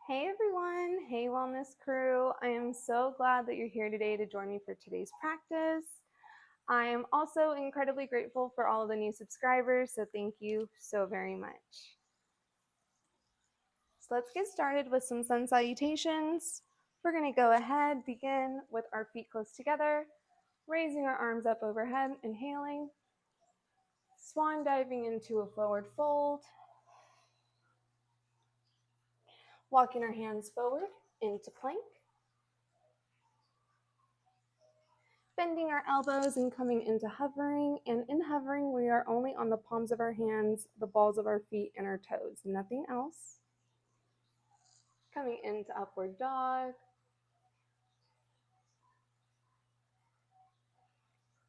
Hey everyone, hey wellness crew. I am so glad that you're here today to join me for today's practice. I am also incredibly grateful for all of the new subscribers, so thank you so very much. So let's get started with some sun salutations. We're going to go ahead, begin with our feet close together, raising our arms up overhead, inhaling, swan diving into a forward fold, walking our hands forward into plank, bending our elbows and coming into hovering. And in hovering, we are only on the palms of our hands, the balls of our feet, and our toes, nothing else. Coming into upward dog.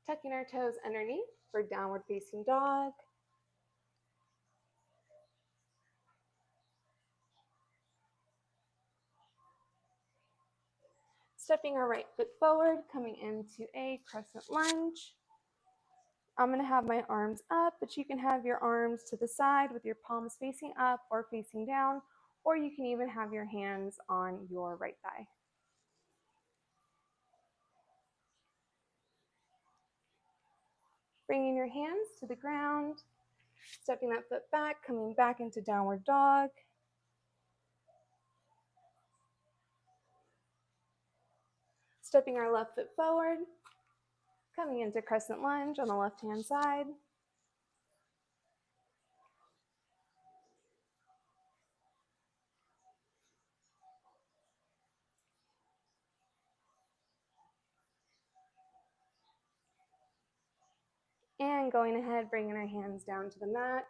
Tucking our toes underneath for downward facing dog. Stepping our right foot forward, coming into a crescent lunge. I'm going to have my arms up, but you can have your arms to the side with your palms facing up or facing down, or you can even have your hands on your right thigh. Bringing your hands to the ground, stepping that foot back, coming back into downward dog. Stepping our left foot forward, coming into crescent lunge on the left-hand side. And going ahead, bringing our hands down to the mat.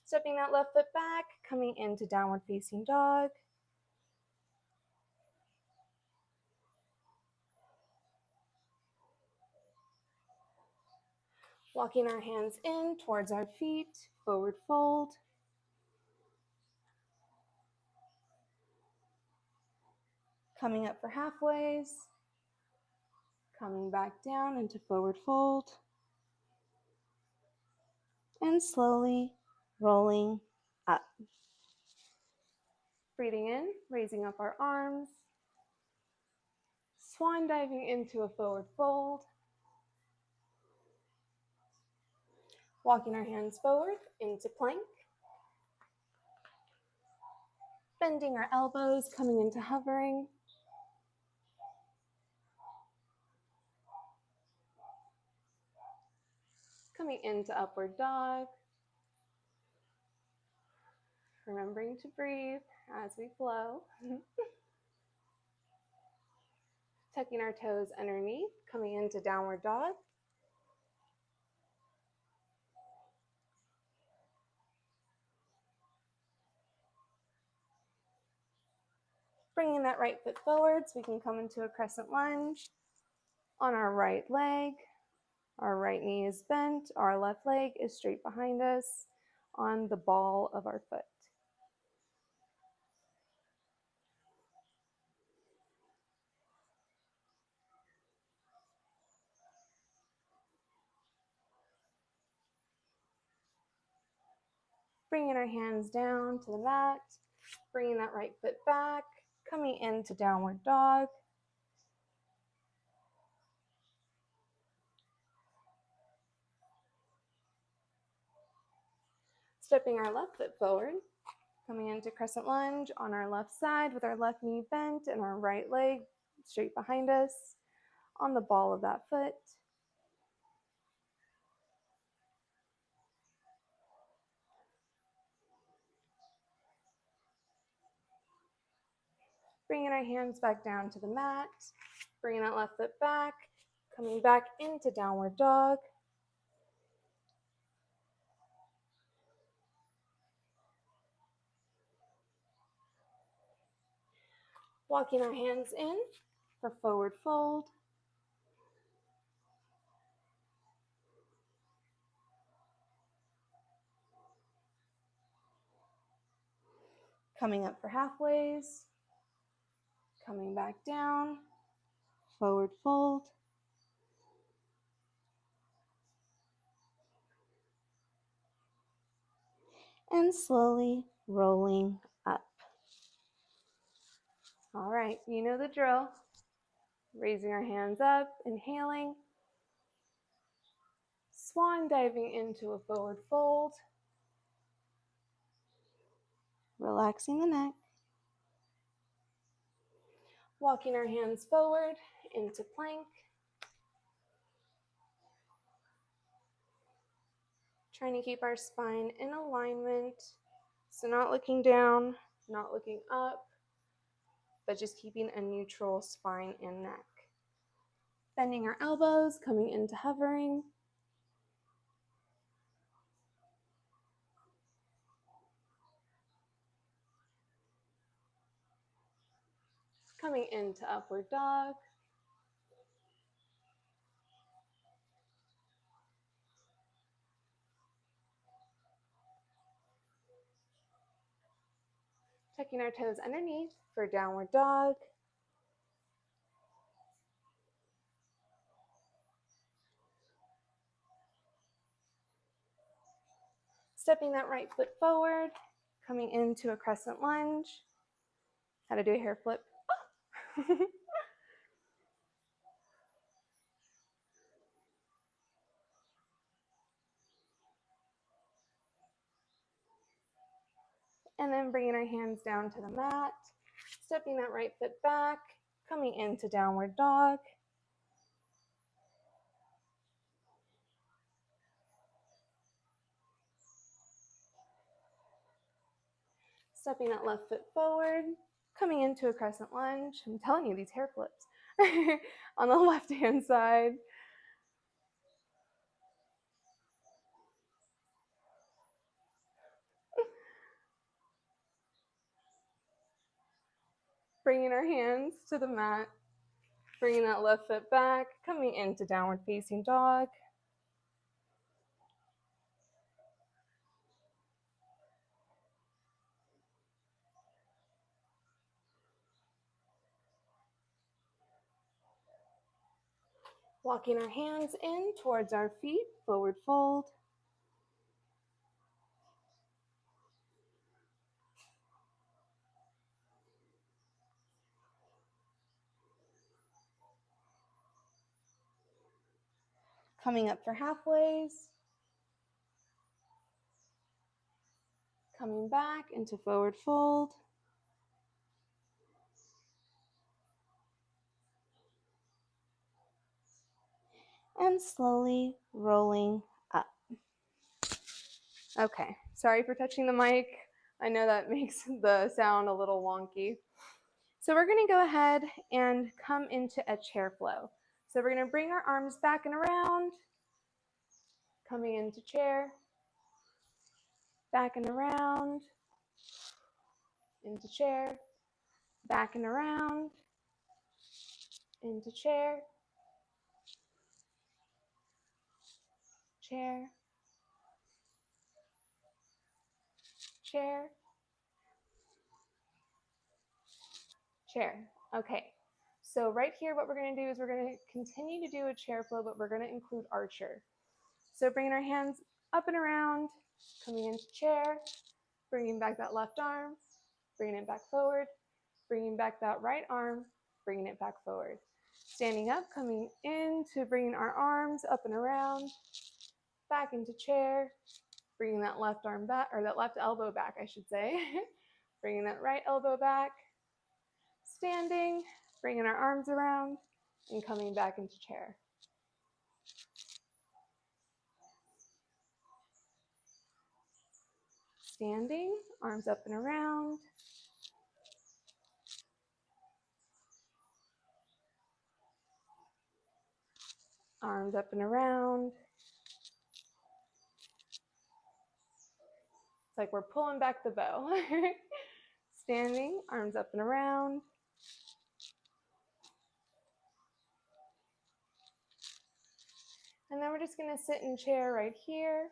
Stepping that left foot back, coming into downward facing dog. Walking our hands in towards our feet, forward fold. Coming up for halfways. Coming back down into forward fold. And slowly rolling up. Breathing in, raising up our arms. Swan diving into a forward fold. Walking our hands forward into plank. Bending our elbows, coming into hovering. Coming into upward dog. Remembering to breathe as we flow. Tucking our toes underneath, coming into downward dog. Bringing that right foot forward so we can come into a crescent lunge on our right leg. Our right knee is bent, our left leg is straight behind us on the ball of our foot. Bringing our hands down to the mat, bringing that right foot back, coming into downward dog. Stepping our left foot forward, coming into crescent lunge on our left side with our left knee bent and our right leg straight behind us on the ball of that foot. Bringing our hands back down to the mat, bringing that left foot back, coming back into downward dog. Walking our hands in for forward fold. Coming up for halfways. Coming back down, forward fold. And slowly rolling up. right, you know the drill. Raising our hands up, inhaling. Swan diving into a forward fold. Relaxing the neck. Walking our hands forward into plank. Trying to keep our spine in alignment. So not looking down, not looking up, but just keeping a neutral spine and neck. Bending our elbows, coming into hovering. Coming into upward dog. Tucking our toes underneath for downward dog. Stepping that right foot forward, coming into a crescent lunge. How to do a hair flip. Oh. And then bringing our hands down to the mat, stepping that right foot back, coming into downward dog. Stepping that left foot forward, coming into a crescent lunge. I'm telling you, these hair flips on the left-hand side. Bringing our hands to the mat, bringing that left foot back, coming into downward facing dog. Walking our hands in towards our feet, forward fold. Coming up for halfways. Coming back into forward fold. And slowly rolling up. Okay, sorry for touching the mic. I know that makes the sound a little wonky. So we're gonna go ahead and come into a chair flow. So we're gonna bring our arms back and around, coming into chair, back and around, into chair, back and around, into chair, chair, chair, chair. Okay, so right here what we're going to do is we're going to continue to do a chair flow, but we're going to include archer. So bringing our hands up and around, coming into chair, bringing back that left arm, bringing it back forward, bringing back that right arm, bringing it back forward. Standing up, coming into bringing our arms up and around, back into chair, bringing that left arm back, or that left elbow back, I should say. Bringing that right elbow back, standing, bringing our arms around, and coming back into chair. Standing, arms up and around. Arms up and around. It's like we're pulling back the bow. Standing, arms up and around. And then we're just going to sit in chair right here.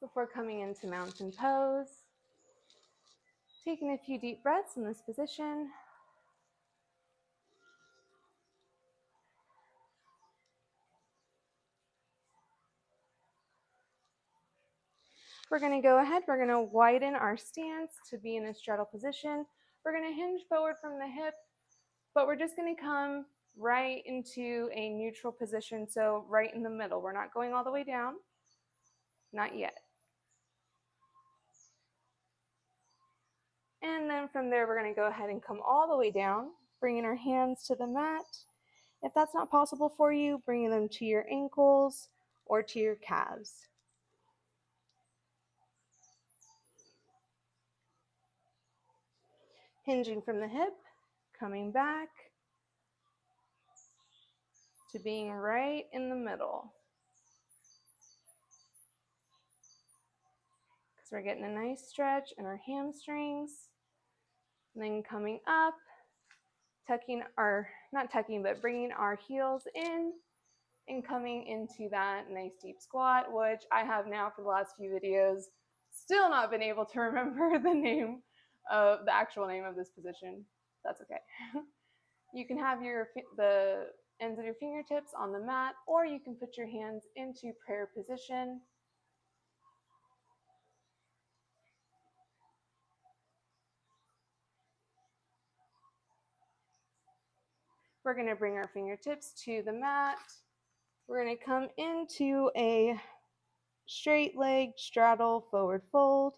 Before coming into mountain pose. Taking a few deep breaths in this position. We're going to go ahead, we're going to widen our stance to be in a straddle position. We're going to hinge forward from the hip, but we're just going to come right into a neutral position, so right in the middle. We're not going all the way down, not yet. And then from there, we're going to go ahead and come all the way down, bringing our hands to the mat. If that's not possible for you, bringing them to your ankles or to your calves. Hinging from the hip, coming back to being right in the middle. Because we're getting a nice stretch in our hamstrings. And then coming up, tucking our, not tucking, but bringing our heels in and coming into that nice deep squat, which I have now for the last few videos still not been able to remember the actual name of this position. That's okay. You can have the ends of your fingertips on the mat, or you can put your hands into prayer position. We're going to bring our fingertips to the mat. We're going to come into a straight leg straddle forward fold.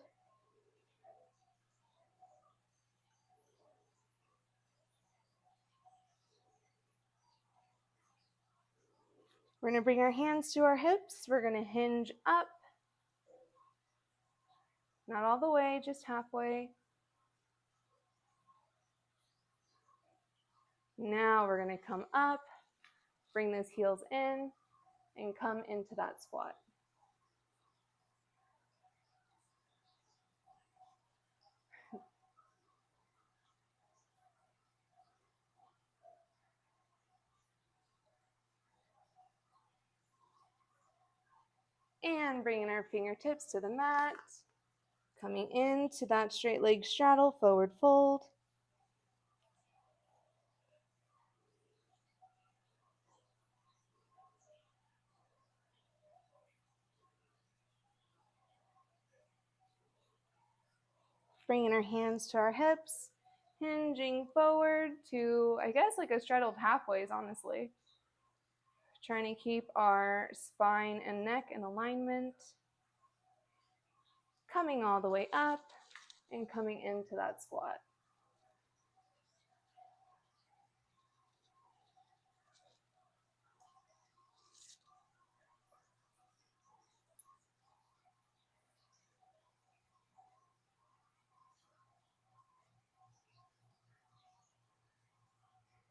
We're going to bring our hands to our hips. We're going to hinge up. Not all the way, just halfway. Now we're going to come up, bring those heels in, and come into that squat. And bringing our fingertips to the mat, coming into that straight leg straddle, forward fold. Bringing our hands to our hips, hinging forward to, I guess, like a straddled halfways, honestly. Trying to keep our spine and neck in alignment. Coming all the way up and coming into that squat.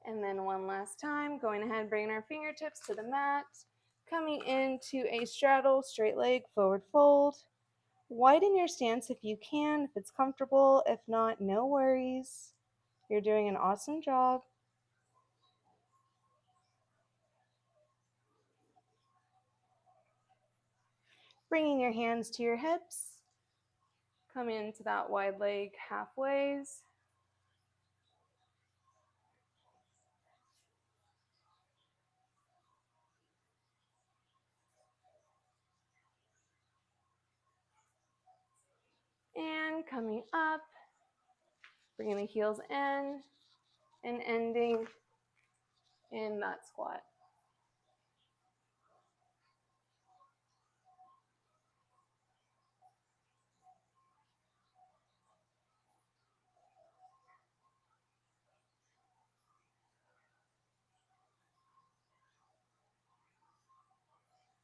And then one last time, going ahead, bringing our fingertips to the mat, coming into a straddle, straight leg, forward fold. Widen your stance if you can, if it's comfortable. If not, no worries. You're doing an awesome job. Bringing your hands to your hips. Come into that wide leg halfways. And coming up, bringing the heels in and ending in that squat.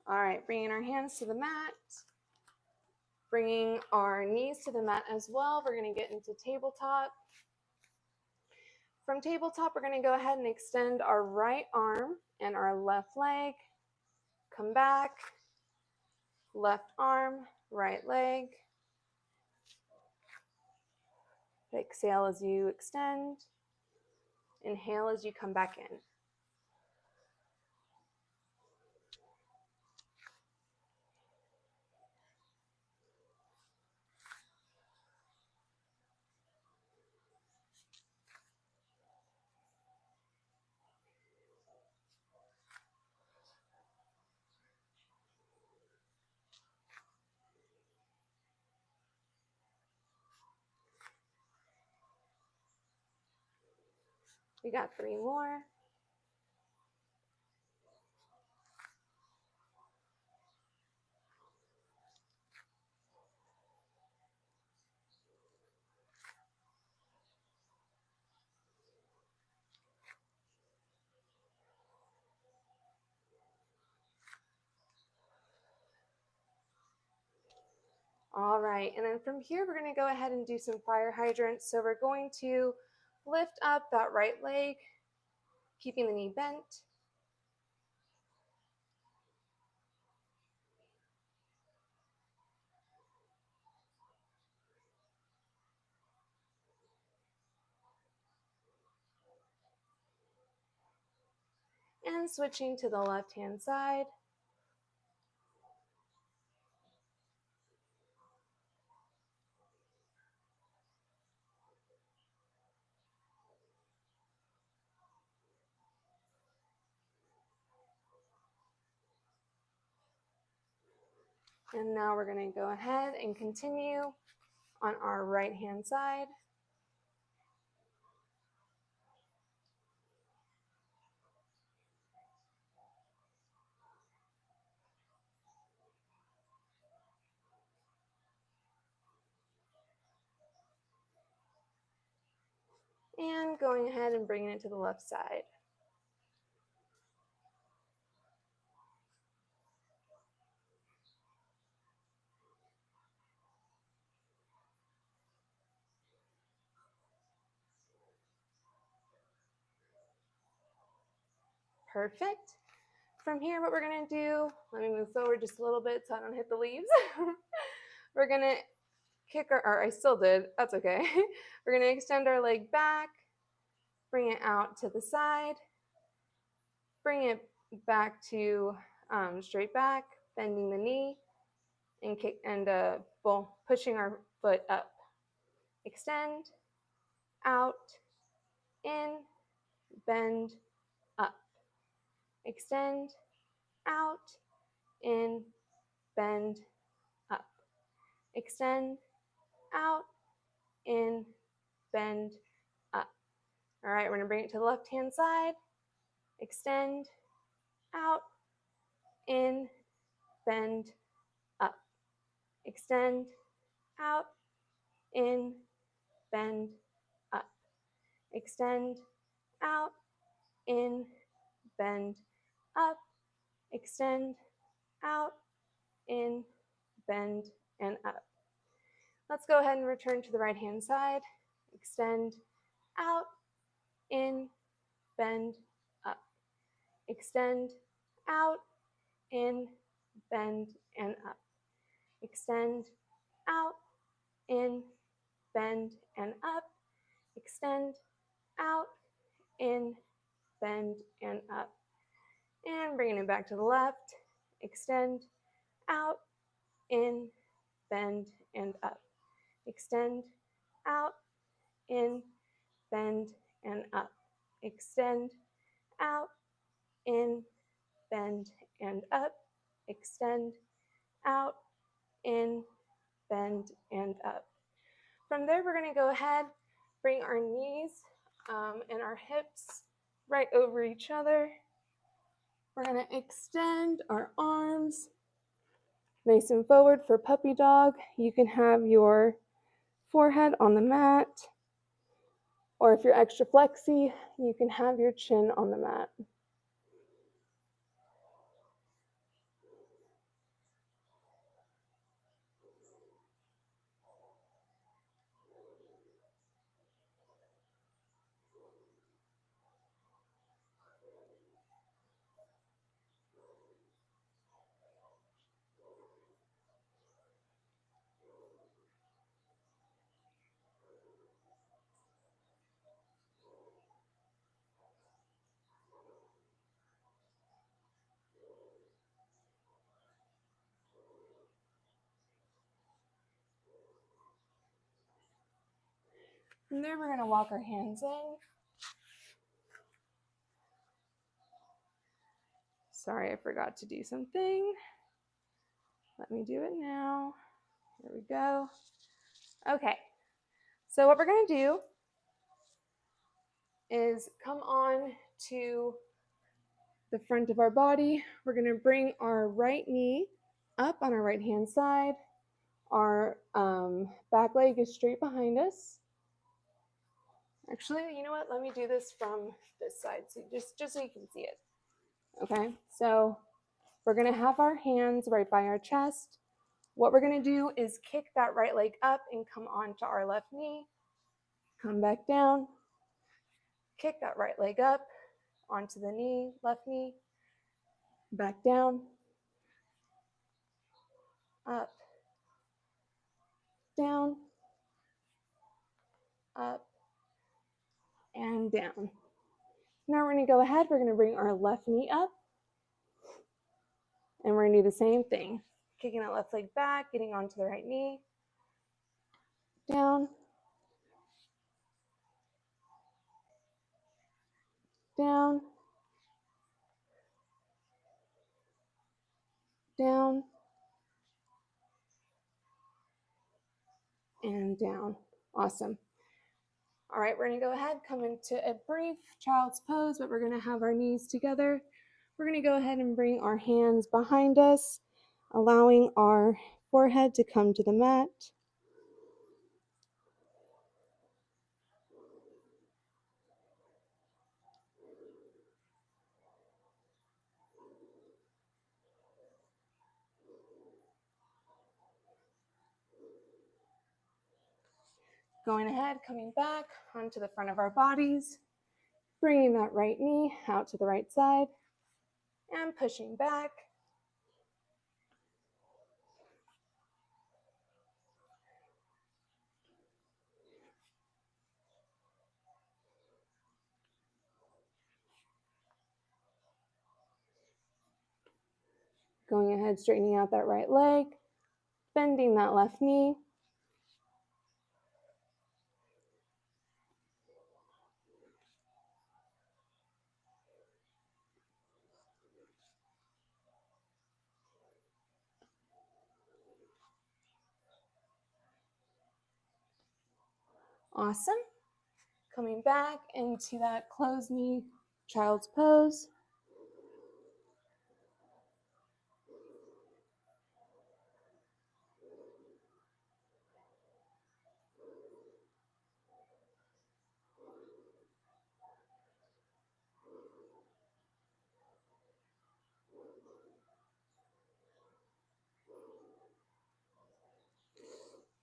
All right, bringing our hands to the mat, bringing our knees to the mat as well. We're going to get into tabletop. From tabletop, we're going to go ahead and extend our right arm and our left leg. Come back, left arm, right leg. Exhale as you extend. Inhale as you come back in. We got 3 more. All right, and then from here, we're gonna go ahead and do some fire hydrants. So we're going to lift up that right leg, keeping the knee bent. And switching to the left-hand side. And now we're going to go ahead and continue on our right-hand side. And going ahead and bringing it to the left side. Perfect. From here, what we're going to do, let me move forward just a little bit so I don't hit the leaves. We're going to kick or I still did, that's okay. We're going to extend our leg back, bring it out to the side, bring it back to straight back, bending the knee, and kick and pushing our foot up. Extend, out, in, bend, up. Extend, out, in, bend, up. Extend, out, in, bend, up. All right, we're gonna bring it to the left-hand side. Extend, out, in, bend, up. Extend, out, in, bend, up. Extend, out, in, bend, up. Extend, out, in, bend, and up. Let's go ahead and return to the right-hand side. Extend, out, in, bend, up. Extend, out, in, bend, and up. Extend, out, in, bend, and up. Extend, out, in, bend, and up. And bringing it back to the left. Extend, out, in, bend, and up. Extend, out, in, bend, and up. Extend, out, in, bend, and up. Extend, out, in, bend, and up. From there, we're going to go ahead, bring our knees and our hips right over each other. We're going to extend our arms nice and forward for puppy dog. You can have your forehead on the mat, or if you're extra flexy, you can have your chin on the mat. From there, we're going to walk our hands in. Sorry, I forgot to do something. Let me do it now. Here we go. Okay, so what we're going to do is come on to the front of our body. We're going to bring our right knee up on our right hand side. Our back leg is straight behind us. Actually, you know what? Let me do this from this side, so just so you can see it. Okay, so we're going to have our hands right by our chest. What we're going to do is kick that right leg up and come onto our left knee. Come back down. Kick that right leg up onto the knee, left knee. Back down. Up. Down. Up. And down. Now we're going to go ahead. We're going to bring our left knee up. And we're going to do the same thing. Kicking that left leg back, getting onto the right knee. Down. Down. Down. And down. Awesome. All right, we're going to go ahead, come into a brief child's pose, but we're going to have our knees together. We're going to go ahead and bring our hands behind us, allowing our forehead to come to the mat. Going ahead, coming back onto the front of our bodies, bringing that right knee out to the right side, and pushing back. Going ahead, straightening out that right leg, bending that left knee. Awesome. Coming back into that closed knee child's pose.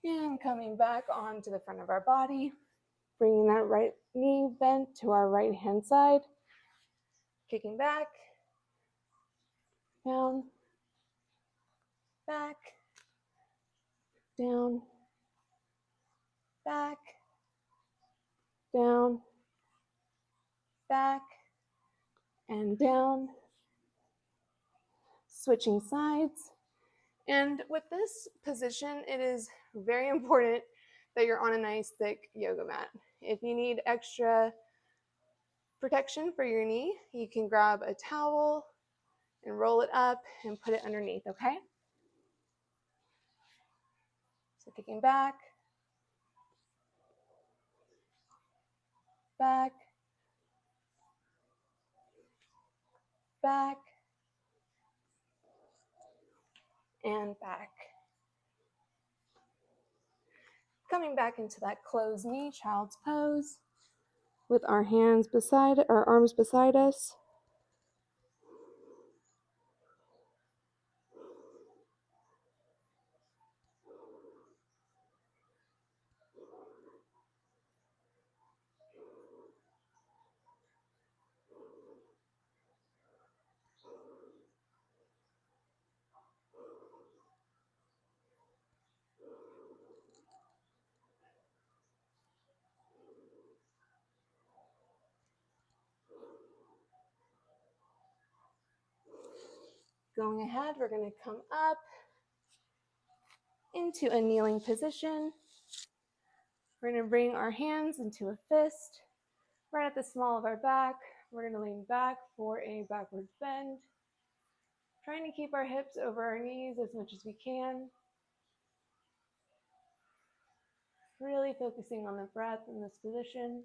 And coming back onto the front of our body, bringing that right knee bent to our right hand side, kicking back, down, back, down, back, down, back, and down. Switching sides. And with this position, it is very important that you're on a nice thick yoga mat. If you need extra protection for your knee, you can grab a towel and roll it up and put it underneath, okay? So kicking back, back, back, and back. Coming back into that closed knee child's pose with our hands beside, our arms beside us. Going ahead, we're going to come up into a kneeling position. We're going to bring our hands into a fist right at the small of our back. We're going to lean back for a backwards bend, trying to keep our hips over our knees as much as we can. Really focusing on the breath in this position.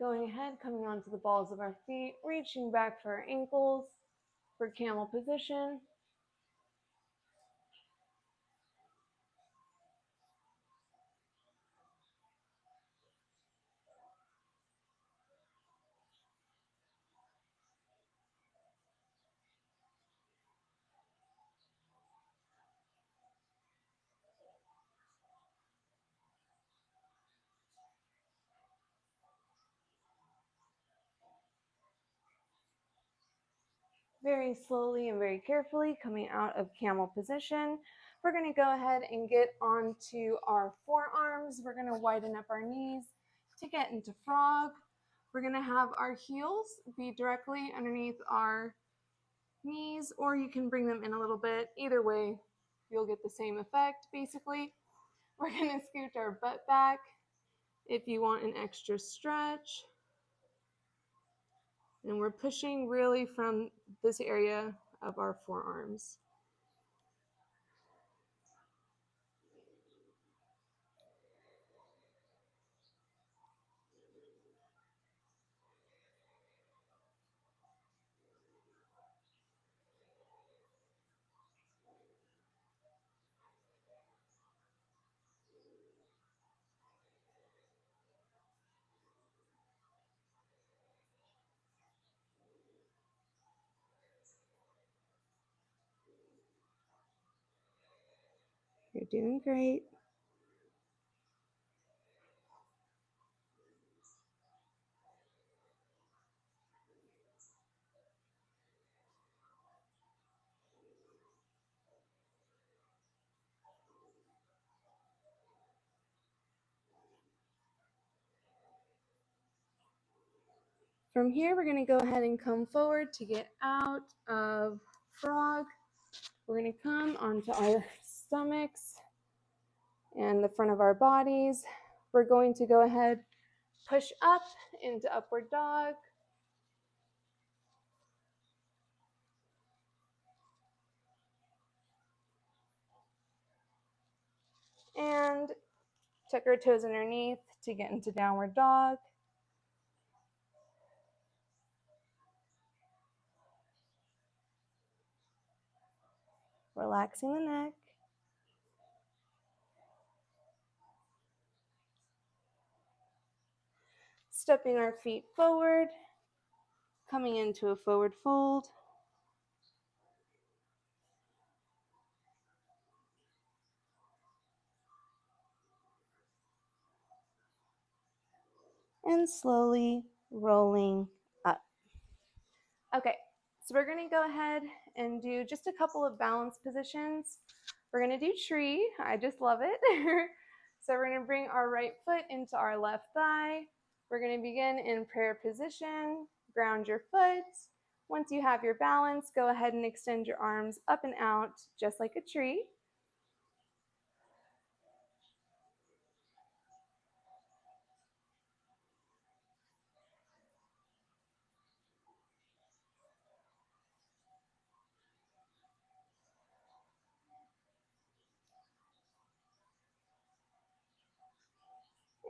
Going ahead, coming onto the balls of our feet, reaching back for our ankles for camel position. Very slowly and very carefully coming out of camel position. We're going to go ahead and get onto our forearms. We're going to widen up our knees to get into frog. We're going to have our heels be directly underneath our knees, or you can bring them in a little bit. Either way, you'll get the same effect basically. We're going to scoot our butt back if you want an extra stretch. And we're pushing really from this area of our forearms. You're doing great. From here, we're going to go ahead and come forward to get out of frog. We're going to come onto our stomachs and the front of our bodies. We're going to go ahead, push up into upward dog. And tuck our toes underneath to get into downward dog. Relaxing the neck. Stepping our feet forward, coming into a forward fold. And slowly rolling up. Okay, so we're gonna go ahead and do just a couple of balance positions. We're gonna do tree, I just love it. So we're gonna bring our right foot into our left thigh. We're gonna begin in prayer position, ground your foot. Once you have your balance, go ahead and extend your arms up and out, just like a tree.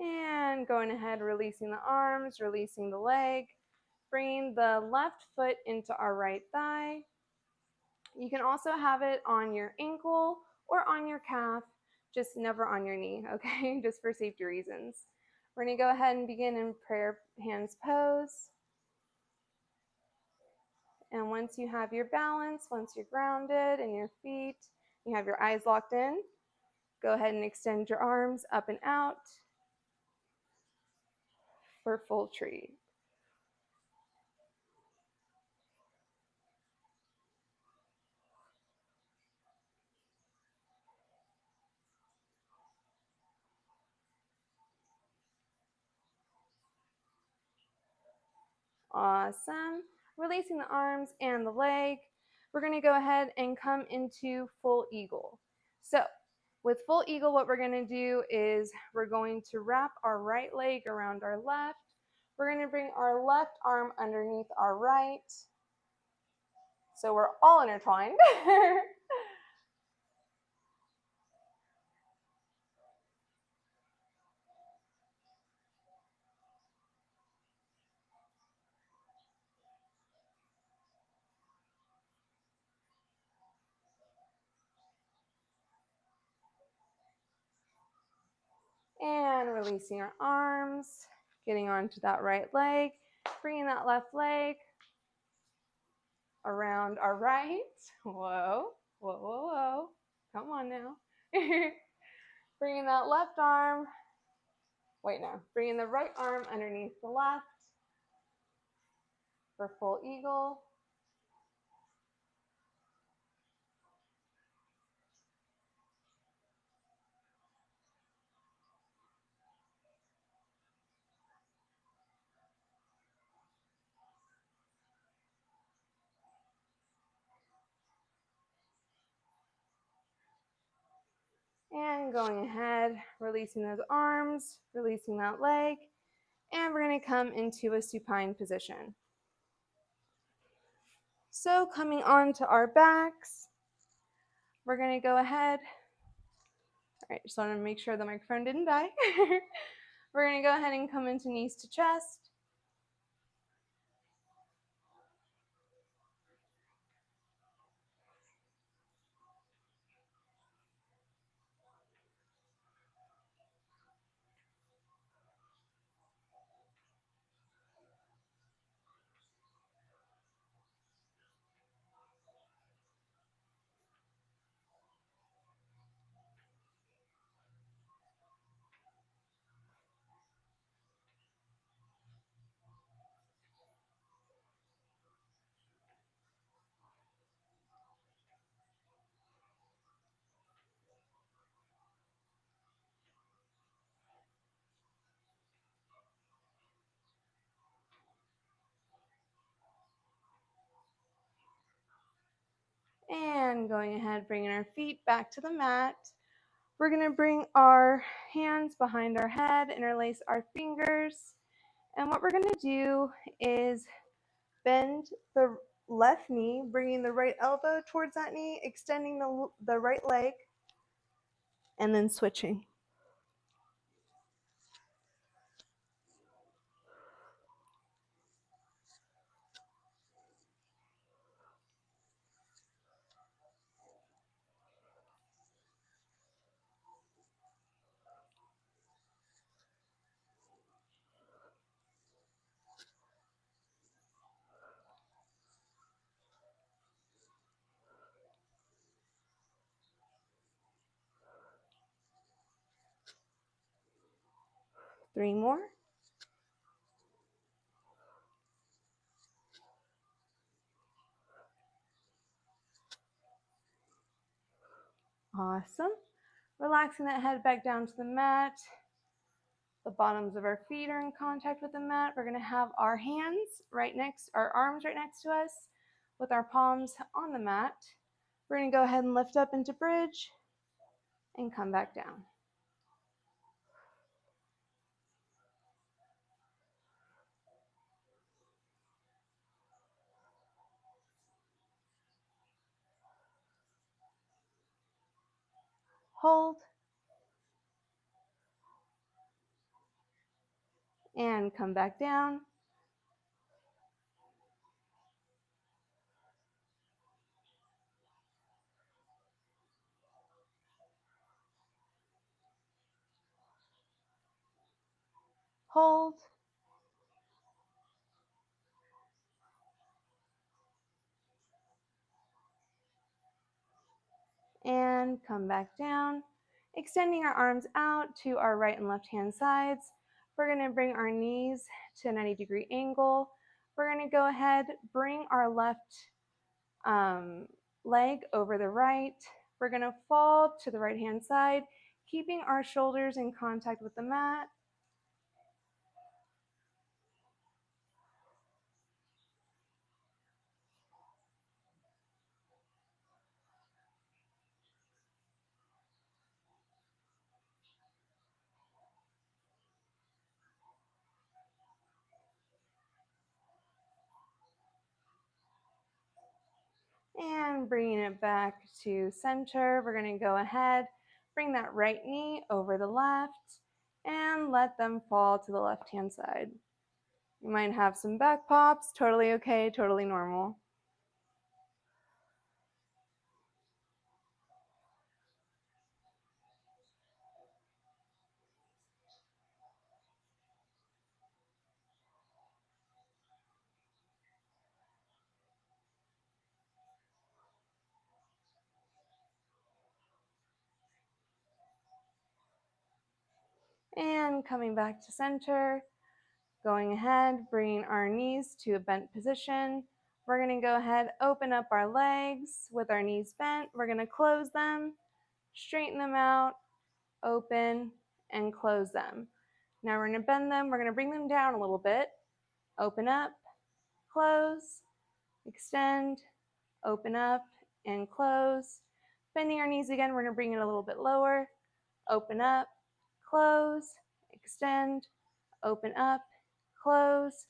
And going ahead, releasing the arms, releasing the leg. Bringing the left foot into our right thigh. You can also have it on your ankle or on your calf, just never on your knee, okay? Just for safety reasons. We're gonna go ahead and begin in prayer hands pose. And once you have your balance, once you're grounded in your feet, you have your eyes locked in, go ahead and extend your arms up and out for full tree. Awesome. Releasing the arms and the leg. We're going to go ahead and come into full eagle. So with full eagle, what we're going to do is we're going to wrap our right leg around our left. We're going to bring our left arm underneath our right. So we're all intertwined. And releasing our arms, getting onto that right leg, bringing that left leg around our right. Whoa, whoa, whoa, whoa. Come on now. Bringing that left arm, bringing the right arm underneath the left for full eagle. And going ahead, releasing those arms, releasing that leg, and we're going to come into a supine position. So coming onto our backs, we're going to go ahead. All right, just want to make sure the microphone didn't die. We're going to go ahead and come into knees to chest. And going ahead, bringing our feet back to the mat. We're going to bring our hands behind our head, interlace our fingers. And what we're going to do is bend the left knee, bringing the right elbow towards that knee, extending the right leg, and then switching. Three more. Awesome. Relaxing that head back down to the mat. The bottoms of our feet are in contact with the mat. We're going to have our arms right next to us with our palms on the mat. We're going to go ahead and lift up into bridge and come back down. Hold. And come back down. Hold. And come back down. Extending our arms out to our right and left hand sides. We're going to bring our knees to a 90-degree angle. We're going to go ahead, bring our left leg over the right. We're going to fall to the right hand side, keeping our shoulders in contact with the mat. And bringing it back to center, we're going to go ahead, bring that right knee over the left, and let them fall to the left-hand side. You might have some back pops, totally okay, totally normal. And coming back to center, going ahead, bringing our knees to a bent position. We're going to go ahead, open up our legs with our knees bent. We're going to close them, straighten them out, open, and close them. Now we're going to bend them. We're going to bring them down a little bit. Open up, close, extend, open up, and close. Bending our knees again, we're going to bring it a little bit lower. Open up, close, extend, open up, close.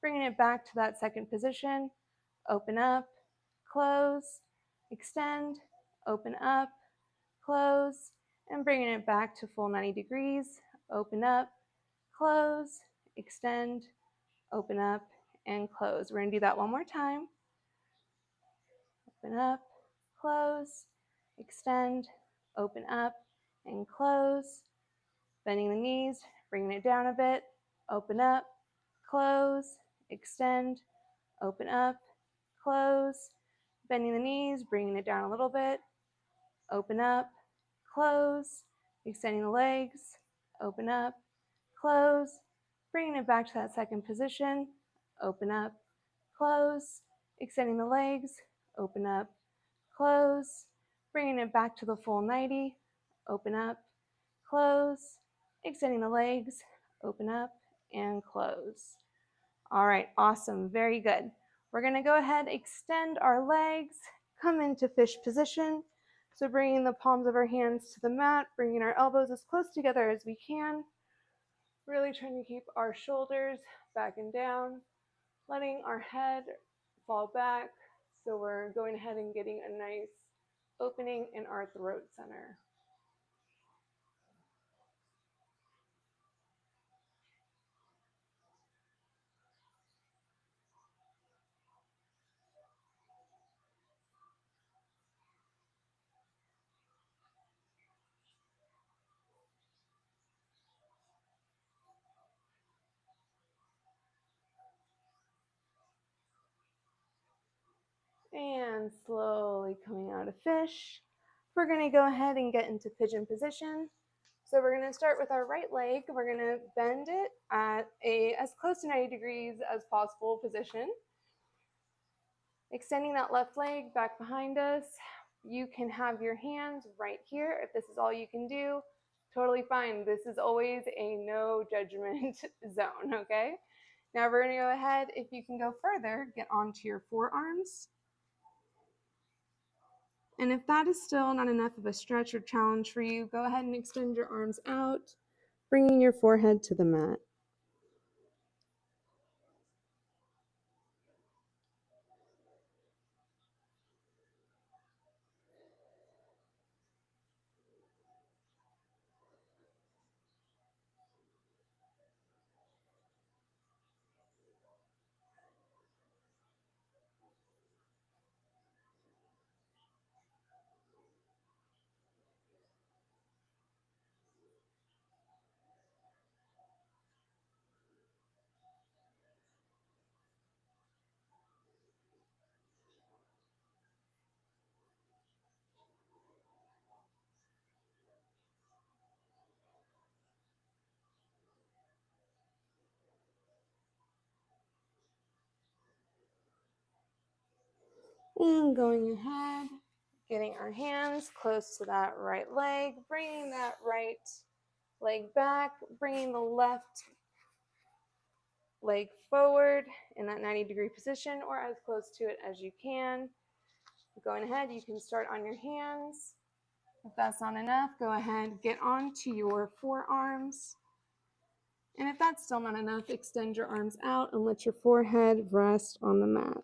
Bringing it back to that second position. Open up, close, extend, open up, close, and bringing it back to full 90 degrees. Open up, close, extend, open up, and close. We're going to do that one more time. Open up, close, extend, open up, and close. Bending the knees, bringing it down a bit. Open up, close, extend, open up, close. Bending the knees, bringing it down a little bit. Open up, close, extending the legs, open up, close, bringing it back to that second position. Open up, close, extending the legs, open up, close, bringing it back to the full 90. Open up, close, extending the legs, open up, and close. All right, awesome, very good. We're going to go ahead, extend our legs, come into fish position. So bringing the palms of our hands to the mat, bringing our elbows as close together as we can. Really trying to keep our shoulders back and down, letting our head fall back. So we're going ahead and getting a nice opening in our throat center. And slowly coming out of fish. We're going to go ahead and get into pigeon position. So we're going to start with our right leg. We're going to bend it at as close to 90 degrees as possible position. Extending that left leg back behind us. You can have your hands right here. If this is all you can do, totally fine. This is always a no judgment zone, okay? Now we're going to go ahead, if you can go further, get onto your forearms. And if that is still not enough of a stretch or challenge for you, go ahead and extend your arms out, bringing your forehead to the mat. And going ahead, getting our hands close to that right leg, bringing that right leg back, bringing the left leg forward in that 90-degree position or as close to it as you can. Going ahead, you can start on your hands. If that's not enough, go ahead, get onto your forearms. And if that's still not enough, extend your arms out and let your forehead rest on the mat.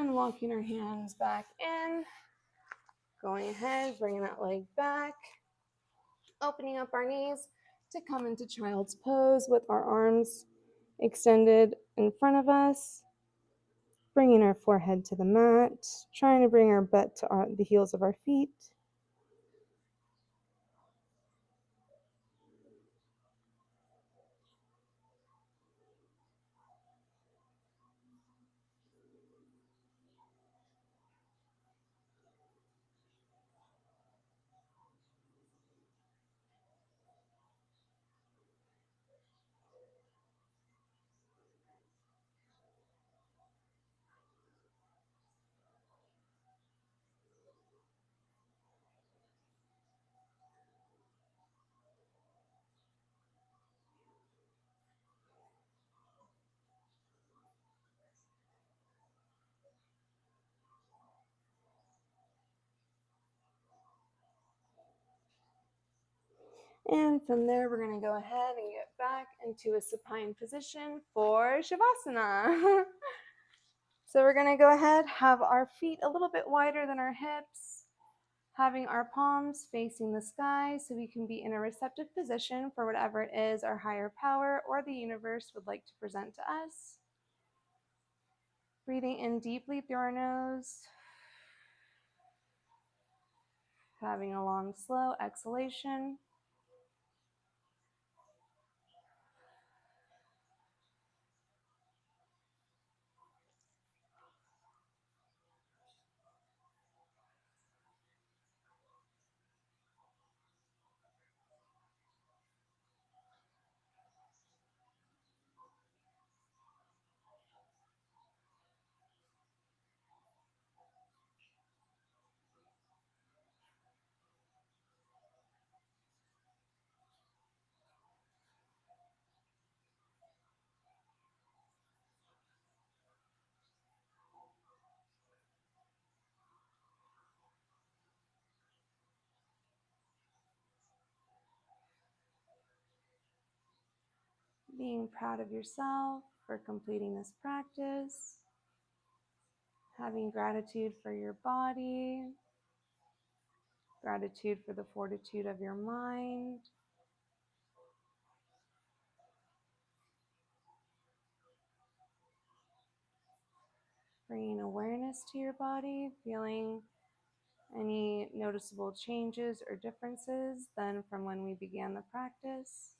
And walking our hands back in, going ahead, bringing that leg back, opening up our knees to come into child's pose with our arms extended in front of us, bringing our forehead to the mat, trying to bring our butt to the heels of our feet. And from there, we're going to go ahead and get back into a supine position for Shavasana. So we're going to go ahead, have our feet a little bit wider than our hips, having our palms facing the sky so we can be in a receptive position for whatever it is our higher power or the universe would like to present to us. Breathing in deeply through our nose, having a long, slow exhalation. Being proud of yourself for completing this practice. Having gratitude for your body. Gratitude for the fortitude of your mind. Bringing awareness to your body, feeling any noticeable changes or differences than from when we began the practice.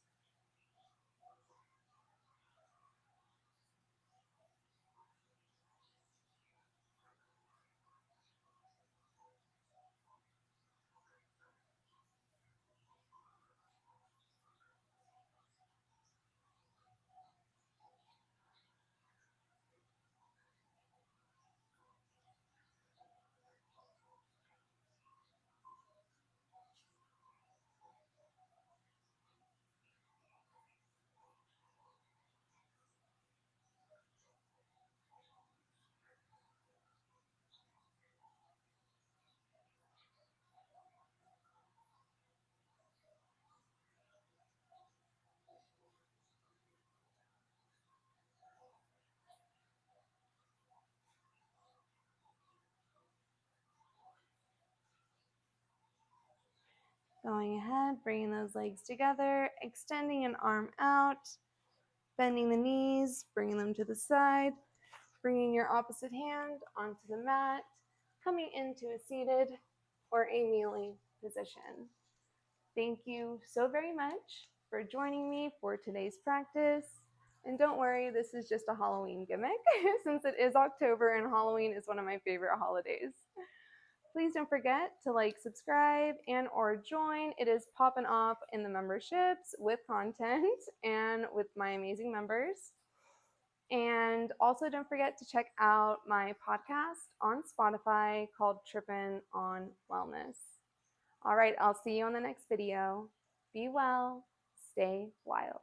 Going ahead, bringing those legs together, extending an arm out, bending the knees, bringing them to the side, bringing your opposite hand onto the mat, coming into a seated or a kneeling position. Thank you so very much for joining me for today's practice. And don't worry, this is just a Halloween gimmick since it is October and Halloween is one of my favorite holidays. Please don't forget to like, subscribe, and or join. It is popping off in the memberships with content and with my amazing members. And also don't forget to check out my podcast on Spotify called Trippin' on Wellness. All right, I'll see you on the next video. Be well, stay wild.